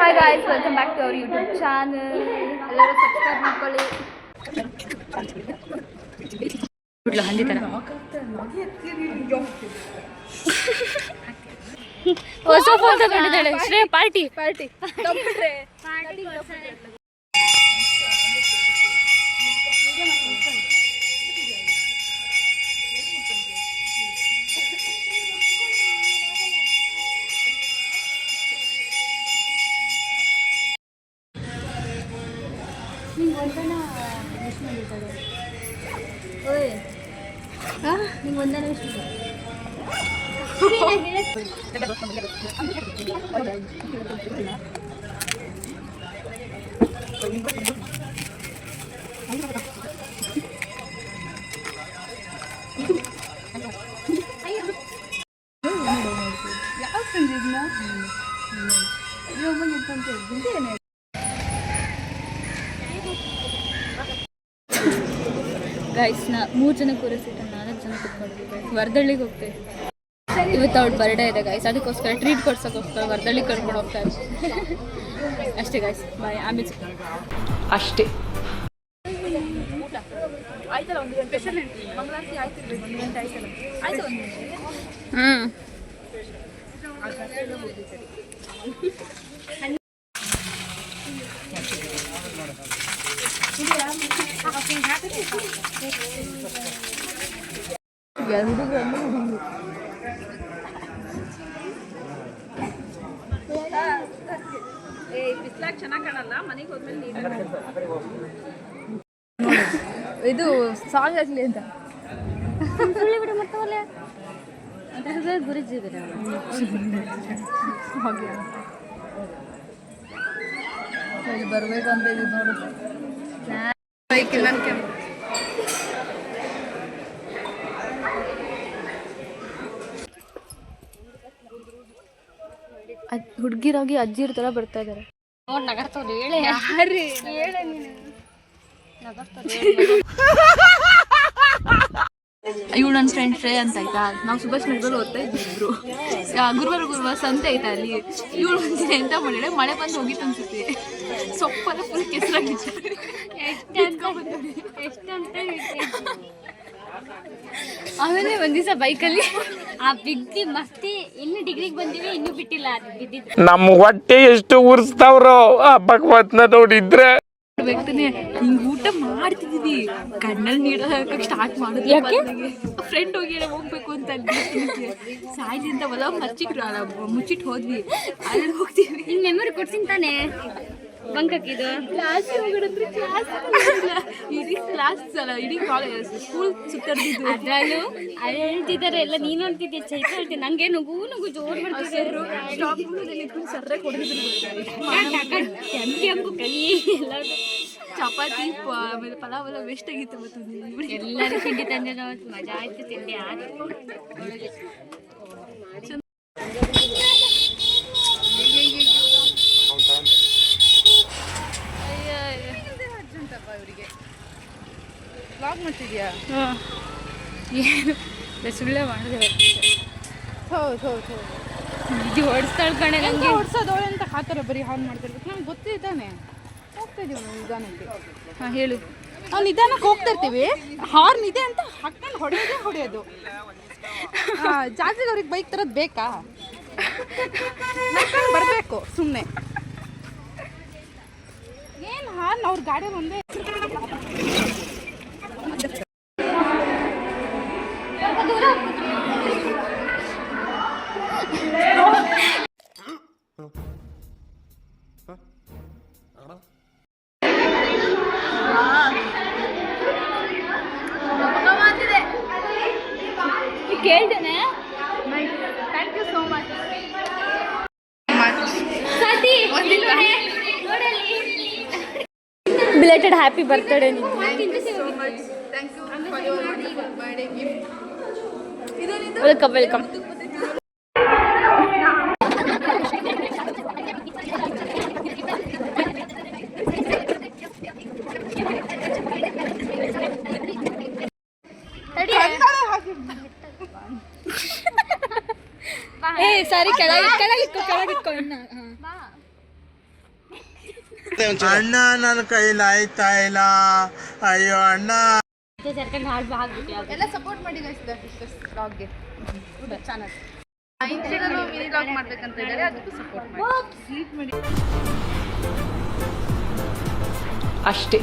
Hi guys, welcome back to our YouTube channel. ಎಲ್ಲರೂ subscribe ಮಾಡ್ಕೊಳ್ಳಿ. ಹಂದಿ ಥರ ಹೊಸ ಫೋನ್ ತಗೊಂಡಿದ್ದಾಳೆ. ಶ್ರೇಯ ಪಾರ್ಟಿ ಪಾರ್ಟಿ ನಿಂಗೆ ಒಂದನ ವಿಶ್ ಮಾಡಿದ್ದಾಳೆ. ಓಯ್ ನಿಂಗೆ ಒಂದನ ವಿಶ್ ಯಾವ ತಂದಿದ್ನ ಗೈಸ್ನ 3 ಜನ ಕೂರಿಸಿಟ್ಟು 4 ಜನ ಕುತ್ಕೊಂಡಿದ್ದೀವಿ. ವರದಳ್ಳಿಗೆ ಹೋಗ್ತೇವೆ. ಇವತ್ತು ಅವ್ಳ ಬರ್ಡೇ ಇದೆ ಗೈಸ್, ಅದಕ್ಕೋಸ್ಕರ ಟ್ರೀಟ್ ಕೊಡ್ಸೋಕ್ಕೋಸ್ಕರ ವರದಳ್ಳಿ ಕರ್ಕೊಂಡು ಹೋಗ್ತಾ ಇದ್ದೀವಿ. ಅಷ್ಟೇ ಗೈಸ್, ಬಾಯ್. ಆಮೇಲೆ ಅಷ್ಟೇ. ಆಯ್ತಲ್ಲ, ಒಂದು ಸ್ಪೆಷಲ್ ಮಂಗಳಾರತಿ ಆಯ್ತಿರ್ಬೇಕು, 1 ಗಂಟೆ ಆಯ್ತಲ್ಲ. ಆಯ್ತು, 1 ನಿಮಿಷ. ಬಿಸ್ಲಾಗ ಚೆನ್ನಾಗಿ ಕಾಣಲ್ಲ, ಮನೆಗೆ ಹೋದ್ಮೇಲೆ ಇದು ಸಾಂಗ್ ಆಗಲಿ ಅಂತ ಬಿಡು. ಮತ್ತೆ ಅದ್ರ ಗುರುಜಿ ಬರ್ಬೇಕಂತ ಇದು ನೋಡು. ಹುಡುಗಿರಾಗಿ ಅಜ್ಜಿರ ಥರ ಬರ್ತಾ ಇದ್ದಾರೆ. ನಗರ್ತವ್ರು ಹೇಳಿ ಹೇಳ ನೀನು. ಇವಳು ನನ್ನ ಫ್ರೆಂಡ್ ಶ್ರೇಯ ಅಂತ ಆಯ್ತಾ. ನಾವು ಸುಭಾಷ್ ನಗರಲ್ಲಿ ಓದ್ತಾ ಇದ್ದಿದ್ರು. ಗುರುವಾರ ಸಂತೆ ಆಯ್ತಾ ಅಲ್ಲಿ. ಇವಳು ಮುಂಚೆ ಎಂತ ಮಾಡಿದ್ರೆ ಮಳೆ ಬಂದು ಹೋಗಿತ್ತು ಅನ್ಸುತ್ತೆ. ಸೊಪ್ಪೆಲ್ಲ ಫುಲ್ ಕೆಸರಾಗಿತ್ತು. ಆಮೇಲೆ ಒಂದ್ ದಿವಸ ಬೈಕಲ್ಲಿ ಆ ಬಿದ್ದಿ ಮಸ್ತಿ ಇನ್ನು ಡಿಗ್ರಿಗೆ ಬಂದಿವಿ, ಇನ್ನೂ ಬಿಟ್ಟಿಲ್ಲ. ಅದು ಬಿದ್ದಿದ್ದು ನಮ್ಮ ಹೊಟ್ಟೆ ಎಷ್ಟು ಉರ್ಸ್ತಾವ್ರೋ ಭಗವತ್ನ ನೋಡಿದ್ರೆ. ಬೇಕ್ತಾನೆ ಹಿಂಗ್ ಊಟ ಮಾಡ್ತಿದೀವಿ, ಕಣ್ಣಲ್ಲಿ ನೀರು ಹಾಕಕ್ ಸ್ಟಾರ್ಟ್ ಮಾಡಿದ್ವಿ. ಫ್ರೆಂಡ್ ಹೋಗಿ ಹೋಗ್ಬೇಕು ಅಂತ ಸಾಯ್ಲಿ ಅಂತ ಹೊಲ ಮುಚ್ಚಿಟ್ಟು ಹೋದ್ವಿ. ಅಲ್ಲಿ ಹೋಗ್ತೀವಿ. ಇನ್ ಮೆಮೊರಿ ಕೊಡ್ತೀನಿ ತಾನೆ ಬಂಕಕ್ಕಿದು. ಇಡೀ ಕ್ಲಾಸ್ ಅಲ್ಲ, ಇಡೀ ಕಾಲೇಜ್ ಸ್ಕೂಲ್ ಸುತ್ತಾಡ್ತಿದ್ದು. ಅದ್ರಲ್ಲೂ ಅಲ್ಲಿ ಹೇಳ್ತಿದ್ದಾರೆ ಎಲ್ಲ. ನೀನು ಅಂತಿದ್ದೆ, ಚೈತ ಹೇಳ್ತೀನಿ. ನಂಗೆ ನುಗ್ಗು ಜೋರ್ ಮಾಡ್ತಿದ್ರು. ಸರ್ರೆ ಕೊಡಿದ್ರು ಕೆಂಪು ಕೈ ಎಲ್ಲ. ಚಪಾತಿ ಆಮೇಲೆ ಪಲಾವ್ ಎಲ್ಲ ವೇಸ್ಟ್ ಆಗಿತ್ತು. ಮತ್ತು ಎಲ್ಲರೂ ತಿಂಡಿ ತಂದೆ ಮಜಾ ಆಯ್ತು. ತಿಂಡಿ ಆಯ್ತು. ಮಾಡ್ತಿದ್ಯಾ? ಏನು ಸುಳ್ಳೆ ಮಾಡಿದೆ. ಹೌದು ಇದು ಹೊಡಿಸ್ತಾಳೆ ಕಣೆ. ನನಗೆ ಹೊಡ್ಸೋದವಳೆ ಅಂತ ಆ ಥರ ಬರೀ ಹಾನ್ ಮಾಡ್ತಿರ್ಬೇಕು. ನಮ್ಗೆ ಗೊತ್ತಿದ್ದಾನೆ. ಹೋಗ್ತಾ ಇದೀವಿ ನಾವು ನಿಧಾನಕ್ಕೆ. ಹಾಂ ಹೇಳು. ನಾವು ನಿಧಾನಕ್ಕೆ ಹೋಗ್ತಾ ಇರ್ತೀವಿ. ಹಾರ್ನ್ ಇದೆ ಅಂತ ಹಾಕ್ಕೊಂಡು ಹೊಡೆಯೋದು. ಜಾಸ್ತಿ ಅವ್ರಿಗೆ ಬೈಕ್ ತರೋದು ಬೇಕಾ? ಬರಬೇಕು ಸುಮ್ಮನೆ. ಏನು ಹಾರ್ನ್ ಅವ್ರ ಗಾಡಿ ಒಂದೇ. ಕೇಳ್ತೇನೆ. Thank you so much. Belated happy birthday. Welcome welcome. ಏ ಸಾರಿ, ಕೆಳಗಿಟ್ಕೊ ಇನ್ನ. ಅಣ್ಣ ನನ್ನ ಕೈಲಿ ಆಯ್ತಾ ಇಲ್ಲ, ಅಯ್ಯೋ ಅಣ್ಣ. ಸೇರ್ಕೊಂಡು ಹಾಡು ಹಾಕ್ಬಿಟ್ಟು ಎಲ್ಲ ಸಪೋರ್ಟ್ ಮಾಡಿ ವ್ಲಾಗ್ಗೆ ಚಾನಲ್ ಇನ್ಸ್ಟಾಗ್ರಾಮ್ ಮಿನಿ ವ್ಲಾಗ್ ಮಾಡ್ಬೇಕಂತ ಇದ್ದಾರೆ, ಅದಕ್ಕೂ ಸಪೋರ್ಟ್ ಮಾಡಿ. ಅಷ್ಟೇ.